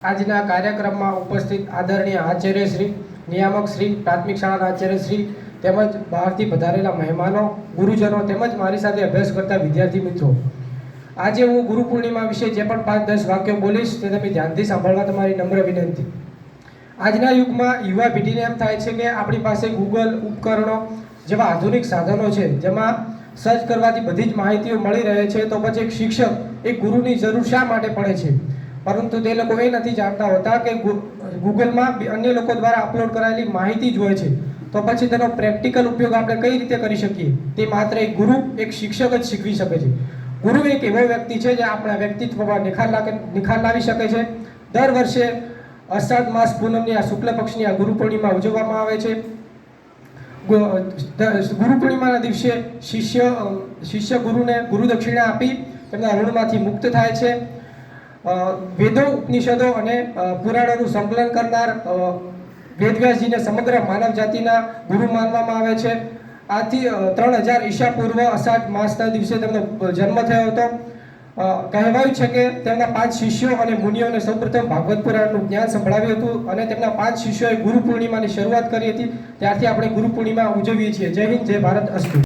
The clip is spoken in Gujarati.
આજના કાર્યક્રમમાં ઉપસ્થિત આદરણીય આચાર્ય શ્રી, નિયામક શ્રી, પ્રાથમિક શાળાના આચાર્ય શ્રી તેમજ બહારથી પધારેલા મહેમાનો, ગુરુજનો તેમજ મારી સાથે અભ્યાસ કરતા વિદ્યાર્થી મિત્રો, આજે હું ગુરુ પૂર્ણિમા વિશે જે પણ 5-10 વાક્યો બોલીશ તે તમે ધ્યાનથી સાંભળવા તમારી નમ્ર વિનંતી। આજના યુગમાં યુવા પેઢીને એમ થાય છે કે આપણી પાસે ગૂગલ ઉપકરણો જેવા આધુનિક સાધનો છે જેમાં સર્ચ કરવાથી બધી જ માહિતીઓ મળી રહે છે, તો પછી એક શિક્ષક એક ગુરુની જરૂર શા માટે પડે છે? પરંતુ તે લોકો એ નથી જાણતા હોતા કે ગૂગલમાં અન્ય લોકો દ્વારા અપલોડ કરાયેલી માહિતી જ હોય છે, તો પછી તેનો પ્રેક્ટિકલ ઉપયોગ આપણે કઈ રીતે કરી શકીએ તે માત્ર એક ગુરુ, એક શિક્ષક જ શીખવી શકે છે। ગુરુ એક એવો વ્યક્તિ છે જે આપણા વ્યક્તિત્વમાં નિખાર લાવી શકે છે। દર વર્ષે અષાઢ માસ પૂનમની આ શુક્લ પક્ષની આ ગુરુ પૂર્ણિમા ઉજવવામાં આવે છે। ગુરુ પૂર્ણિમાના દિવસે શિષ્ય ગુરુને ગુરુ દક્ષિણા આપી તેમના ઋણમાંથી મુક્ત થાય છે। વેદો, ઉપનિષદો અને પુરાણોનું સંકલન કરનાર વેદવ્યાસજીને સમગ્ર માનવ જાતિના ગુરુ માનવામાં આવે છે। આથી 3000 ઈસા પૂર્વ અષાઢ માસના દિવસે તેમનો જન્મ થયો હતો। કહેવાયું છે કે તેમના 5 શિષ્યો અને મુનિઓને સૌપ્રથમ ભાગવત પુરાણનું જ્ઞાન સંભળાવ્યું હતું અને તેમના 5 શિષ્યોએ ગુરુ પૂર્ણિમાની શરૂઆત કરી હતી। ત્યારથી આપણે ગુરુ પૂર્ણિમા ઉજવીએ છીએ। જય હિન્દ, જય ભારત, અસ્તુ।